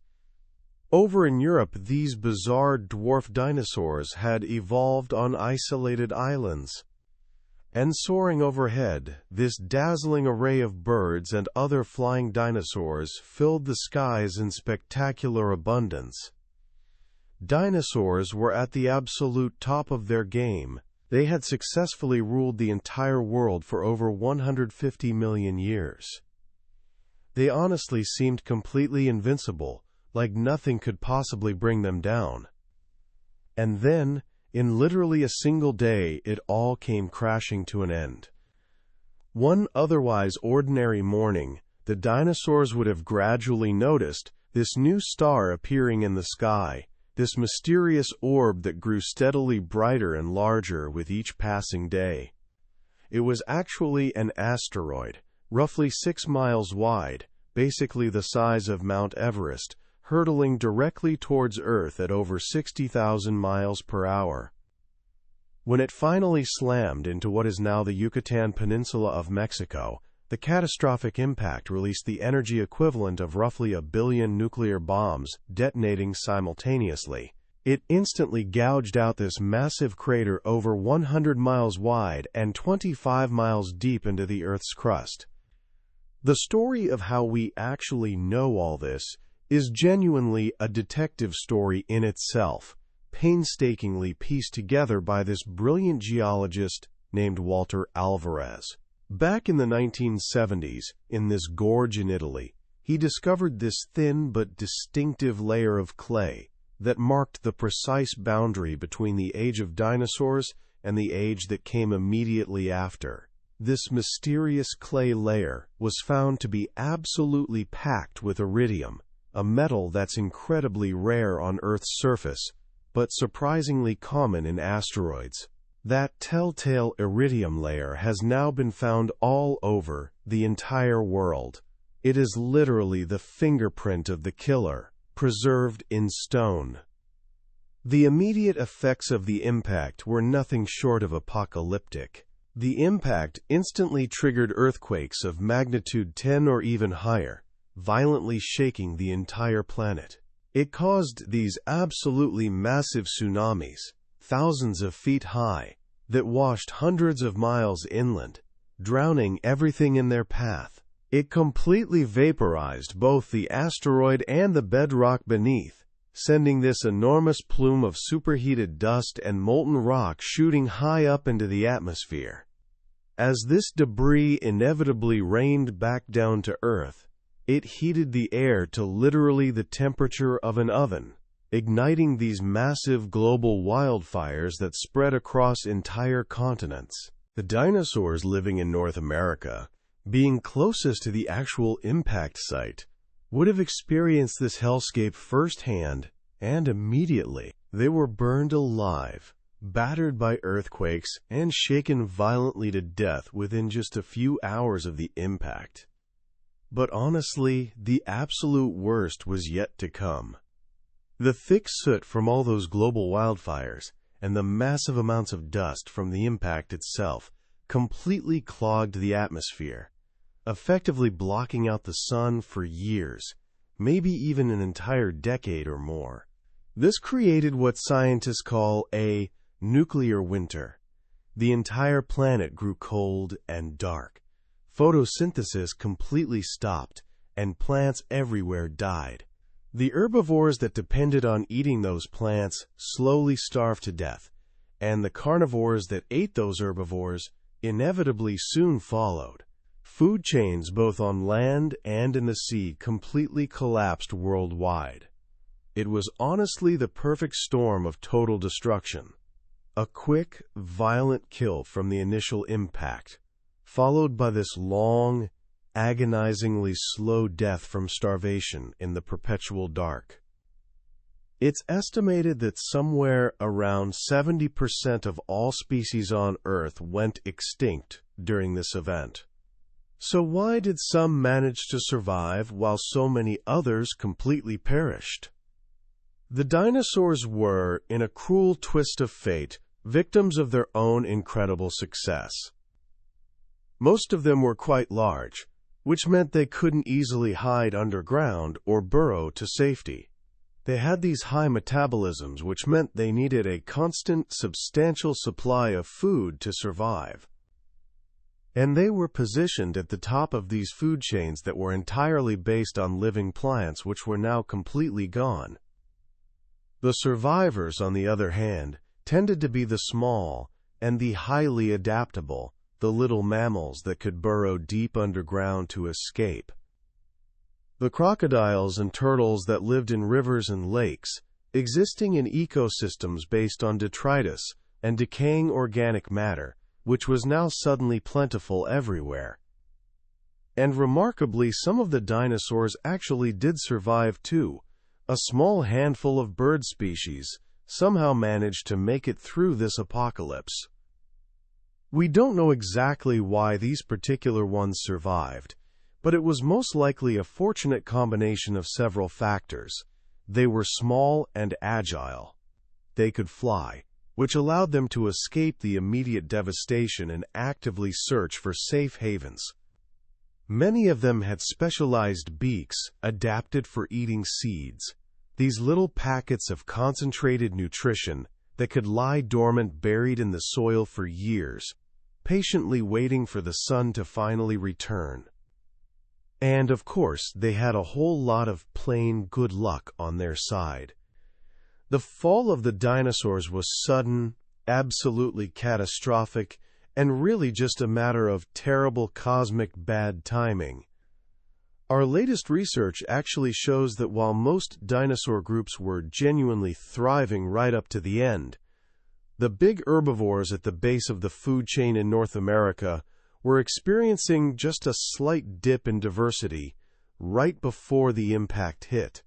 Over in Europe, these bizarre dwarf dinosaurs had evolved on isolated islands. And soaring overhead, this dazzling array of birds and other flying dinosaurs filled the skies in spectacular abundance. Dinosaurs were at the absolute top of their game. They had successfully ruled the entire world for over 150 million years. They honestly seemed completely invincible, like nothing could possibly bring them down. And then, in literally a single day, it all came crashing to an end. One otherwise ordinary morning, the dinosaurs would have gradually noticed this new star appearing in the sky, this mysterious orb that grew steadily brighter and larger with each passing day. It was actually an asteroid, roughly 6 miles wide, basically the size of Mount Everest, hurtling directly towards Earth at over 60,000 miles per hour. When it finally slammed into what is now the Yucatan Peninsula of Mexico, the catastrophic impact released the energy equivalent of roughly 1 billion nuclear bombs detonating simultaneously. It instantly gouged out this massive crater over 100 miles wide and 25 miles deep into the Earth's crust. The story of how we actually know all this is genuinely a detective story in itself, painstakingly pieced together by this brilliant geologist named Walter Alvarez. Back in the 1970s, in this gorge in Italy, he discovered this thin but distinctive layer of clay that marked the precise boundary between the age of dinosaurs and the age that came immediately after. This mysterious clay layer was found to be absolutely packed with iridium, a metal that's incredibly rare on Earth's surface, but surprisingly common in asteroids. That telltale iridium layer has now been found all over the entire world. It is literally the fingerprint of the killer, preserved in stone. The immediate effects of the impact were nothing short of apocalyptic. The impact instantly triggered earthquakes of magnitude 10 or even higher, violently shaking the entire planet. It caused these absolutely massive tsunamis, thousands of feet high, that washed hundreds of miles inland, drowning everything in their path. It completely vaporized both the asteroid and the bedrock beneath, sending this enormous plume of superheated dust and molten rock shooting high up into the atmosphere. As this debris inevitably rained back down to Earth, it heated the air to literally the temperature of an oven, igniting these massive global wildfires that spread across entire continents. The dinosaurs living in North America, being closest to the actual impact site, would have experienced this hellscape firsthand, and immediately. They were burned alive, battered by earthquakes, and shaken violently to death within just a few hours of the impact. But honestly, the absolute worst was yet to come. The thick soot from all those global wildfires, and the massive amounts of dust from the impact itself, completely clogged the atmosphere, effectively blocking out the sun for years, maybe even an entire decade or more. This created what scientists call a nuclear winter. The entire planet grew cold and dark. Photosynthesis completely stopped, and plants everywhere died. The herbivores that depended on eating those plants slowly starved to death, and the carnivores that ate those herbivores inevitably soon followed. Food chains both on land and in the sea completely collapsed worldwide. It was honestly the perfect storm of total destruction. A quick, violent kill from the initial impact, followed by this long, agonizingly slow death from starvation in the perpetual dark. It's estimated that somewhere around 70% of all species on Earth went extinct during this event. So why did some manage to survive while so many others completely perished? The dinosaurs were, in a cruel twist of fate, victims of their own incredible success. Most of them were quite large, which meant they couldn't easily hide underground or burrow to safety. They had these high metabolisms, which meant they needed a constant, substantial supply of food to survive. And they were positioned at the top of these food chains that were entirely based on living plants which were now completely gone. The survivors, on the other hand, tended to be the small and the highly adaptable, the little mammals that could burrow deep underground to escape. The crocodiles and turtles that lived in rivers and lakes, existing in ecosystems based on detritus and decaying organic matter, which was now suddenly plentiful everywhere. And remarkably, some of the dinosaurs actually did survive too. A small handful of bird species somehow managed to make it through this apocalypse. We don't know exactly why these particular ones survived, but it was most likely a fortunate combination of several factors. They were small and agile. They could fly, which allowed them to escape the immediate devastation and actively search for safe havens. Many of them had specialized beaks adapted for eating seeds, these little packets of concentrated nutrition that could lie dormant buried in the soil for years, patiently waiting for the sun to finally return. And of course, they had a whole lot of plain good luck on their side. The fall of the dinosaurs was sudden, absolutely catastrophic, and really just a matter of terrible cosmic bad timing. Our latest research actually shows that while most dinosaur groups were genuinely thriving right up to the end, the big herbivores at the base of the food chain in North America were experiencing just a slight dip in diversity right before the impact hit.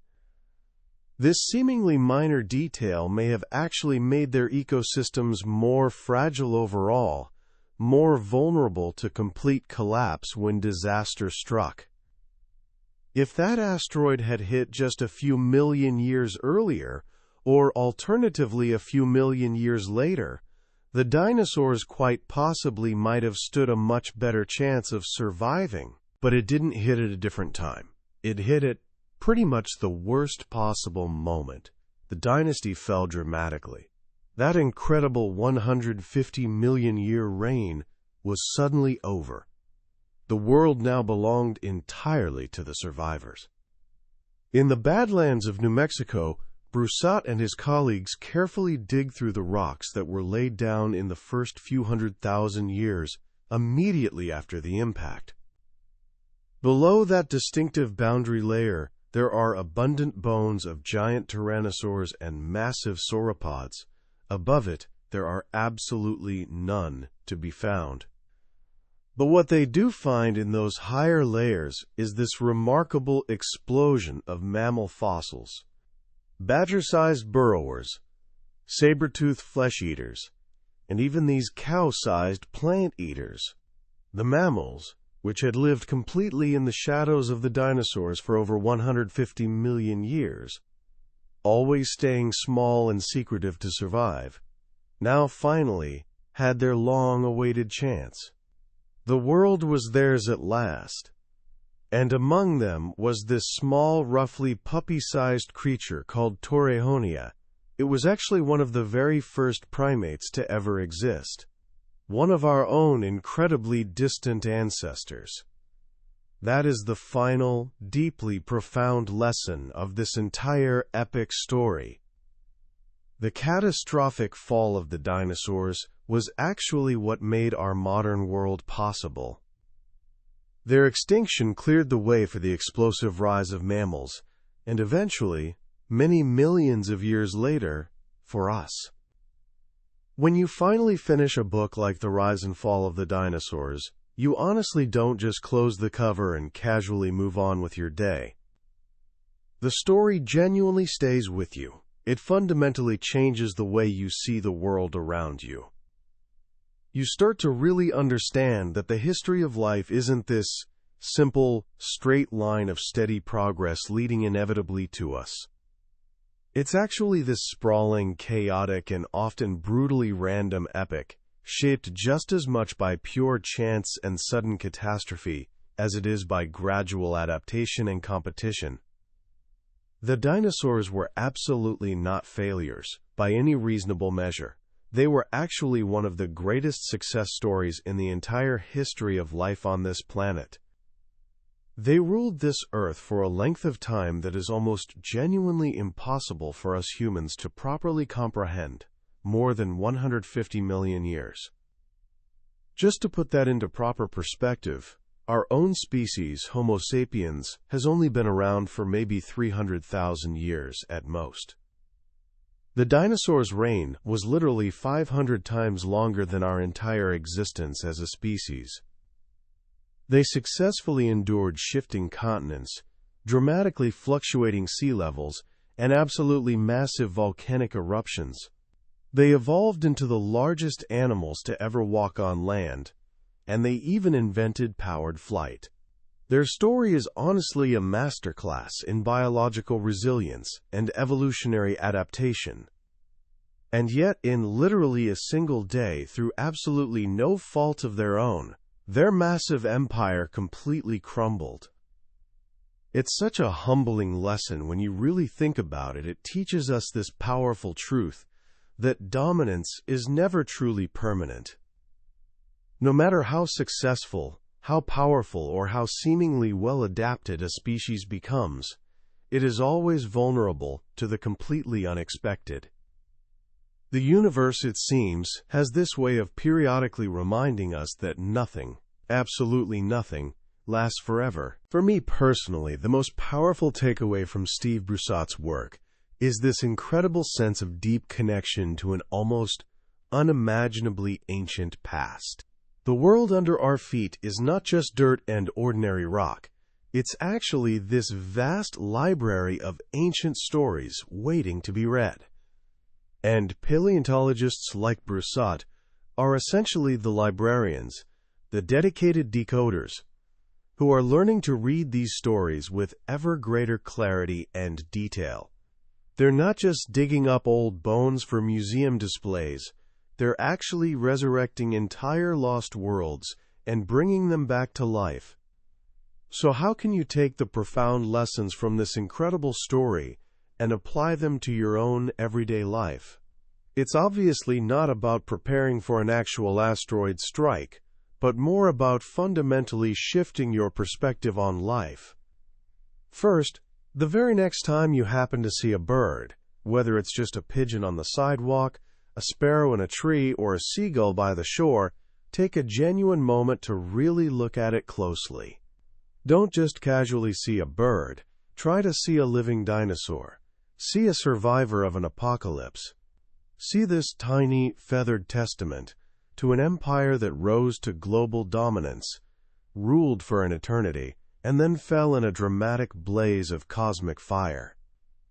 This seemingly minor detail may have actually made their ecosystems more fragile overall, more vulnerable to complete collapse when disaster struck. If that asteroid had hit just a few million years earlier, or alternatively a few million years later, The dinosaurs quite possibly might have stood a much better chance of surviving, but it didn't hit at a different time. It hit at pretty much the worst possible moment. The dynasty fell dramatically. That incredible 150 million year reign was suddenly over. The world now belonged entirely to the survivors. In the Badlands of New Mexico, Brusatte and his colleagues carefully dig through the rocks that were laid down in the first few 100,000 years immediately after the impact. Below that distinctive boundary layer, there are abundant bones of giant tyrannosaurs and massive sauropods. Above it, there are absolutely none to be found. But what they do find in those higher layers is this remarkable explosion of mammal fossils. Badger-sized burrowers, saber-toothed flesh-eaters, and even these cow-sized plant-eaters. The mammals, which had lived completely in the shadows of the dinosaurs for over 150 million years, always staying small and secretive to survive, now finally had their long-awaited chance. The world was theirs at last, and among them was this small, roughly puppy-sized creature called Torrejonia. It was actually one of the very first primates to ever exist, one of our own incredibly distant ancestors. That is the final, deeply profound lesson of this entire epic story. The catastrophic fall of the dinosaurs was actually what made our modern world possible. Their extinction cleared the way for the explosive rise of mammals, and eventually, many millions of years later, for us. When you finally finish a book like The Rise and Fall of the Dinosaurs, you honestly don't just close the cover and casually move on with your day. The story genuinely stays with you. It fundamentally changes the way you see the world around you. You start to really understand that the history of life isn't this simple, straight line of steady progress leading inevitably to us. It's actually this sprawling, chaotic, and often brutally random epic, shaped just as much by pure chance and sudden catastrophe as it is by gradual adaptation and competition. The dinosaurs were absolutely not failures, by any reasonable measure. They were actually one of the greatest success stories in the entire history of life on this planet. They ruled this Earth for a length of time that is almost genuinely impossible for us humans to properly comprehend, more than 150 million years. Just to put that into proper perspective, our own species, Homo sapiens, has only been around for maybe 300,000 years at most. The dinosaurs' reign was literally 500 times longer than our entire existence as a species. They successfully endured shifting continents, dramatically fluctuating sea levels, and absolutely massive volcanic eruptions. They evolved into the largest animals to ever walk on land, and they even invented powered flight. Their story is honestly a masterclass in biological resilience and evolutionary adaptation. And yet, in literally a single day, through absolutely no fault of their own, their massive empire completely crumbled. It's such a humbling lesson when you really think about it. It teaches us this powerful truth, that dominance is never truly permanent. No matter how successful, how powerful, or how seemingly well-adapted a species becomes, it is always vulnerable to the completely unexpected. The universe, it seems, has this way of periodically reminding us that nothing, absolutely nothing, lasts forever. For me personally, the most powerful takeaway from Steve Brusatte's work is this incredible sense of deep connection to an almost unimaginably ancient past. The world under our feet is not just dirt and ordinary rock. It's actually this vast library of ancient stories waiting to be read. And paleontologists like Brusatte are essentially the librarians, the dedicated decoders, who are learning to read these stories with ever greater clarity and detail. They're not just digging up old bones for museum displays. they're actually resurrecting entire lost worlds and bringing them back to life. So how can you take the profound lessons from this incredible story and apply them to your own everyday life? It's obviously not about preparing for an actual asteroid strike, but more about fundamentally shifting your perspective on life. First, the very next time you happen to see a bird, whether it's just a pigeon on the sidewalk, a sparrow in a tree, or a seagull by the shore, take a genuine moment to really look at it closely. Don't just casually see a bird. Try to see a living dinosaur. See a survivor of an apocalypse. See this tiny, feathered testament to an empire that rose to global dominance, ruled for an eternity, and then fell in a dramatic blaze of cosmic fire.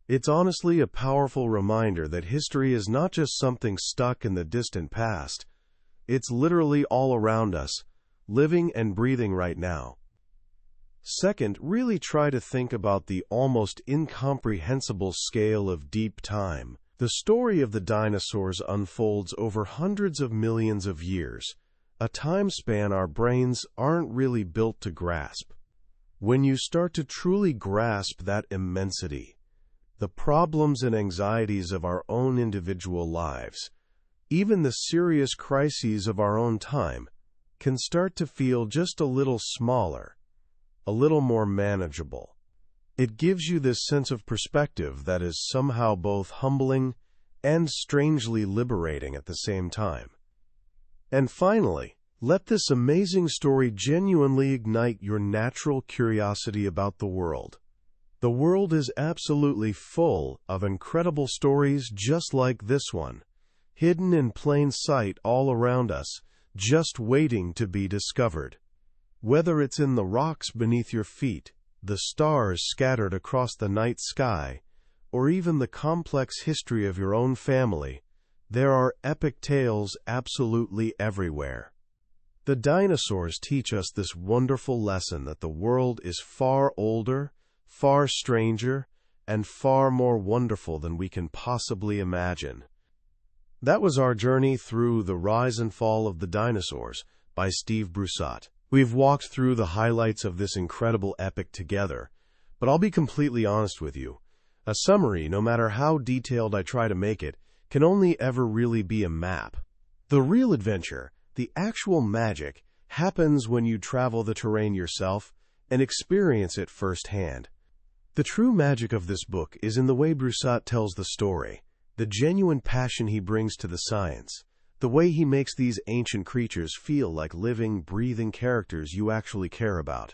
It's honestly a powerful reminder that history is not just something stuck in the distant past. It's literally all around us, living and breathing right now. Second, really try to think about the almost incomprehensible scale of deep time. The story of the dinosaurs unfolds over hundreds of millions of years, a time span our brains aren't really built to grasp. When you start to truly grasp that immensity, the problems and anxieties of our own individual lives, even the serious crises of our own time, can start to feel just a little smaller, a little more manageable. It gives you this sense of perspective that is somehow both humbling and strangely liberating at the same time. And finally, let this amazing story genuinely ignite your natural curiosity about the world. The world is absolutely full of incredible stories just like this one, hidden in plain sight all around us, just waiting to be discovered. Whether it's in the rocks beneath your feet, the stars scattered across the night sky, or even the complex history of your own family, there are epic tales absolutely everywhere. The dinosaurs teach us this wonderful lesson that the world is far older, far stranger, and far more wonderful than we can possibly imagine. That was our journey through The Rise and Fall of the Dinosaurs by Steve Brusatte. We've walked through the highlights of this incredible epic together, but I'll be completely honest with you. A summary, no matter how detailed I try to make it, can only ever really be a map. The real adventure, the actual magic, happens when you travel the terrain yourself and experience it firsthand. The true magic of this book is in the way Brusatte tells the story, the genuine passion he brings to the science, the way he makes these ancient creatures feel like living, breathing characters you actually care about.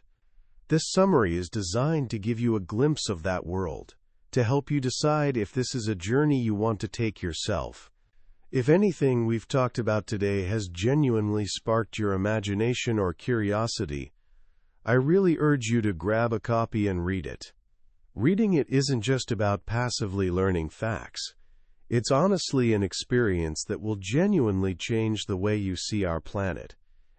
This summary is designed to give you a glimpse of that world, to help you decide if this is a journey you want to take yourself. If anything we've talked about today has genuinely sparked your imagination or curiosity, I really urge you to grab a copy and read it. Reading it isn't just about passively learning facts. It's honestly an experience that will genuinely change the way you see our planet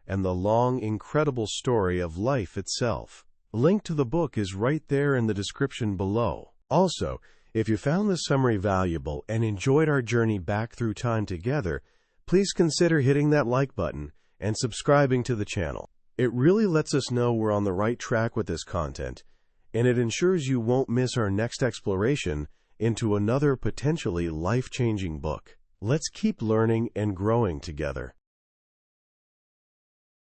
and the long, incredible story of life itself. A link to the book is right there in the description below. Also, if you found this summary valuable and enjoyed our journey back through time together, please consider hitting that like button and subscribing to the channel. It really lets us know we're on the right track with this content, and it ensures you won't miss our next exploration into another potentially life-changing book. Let's keep learning and growing together.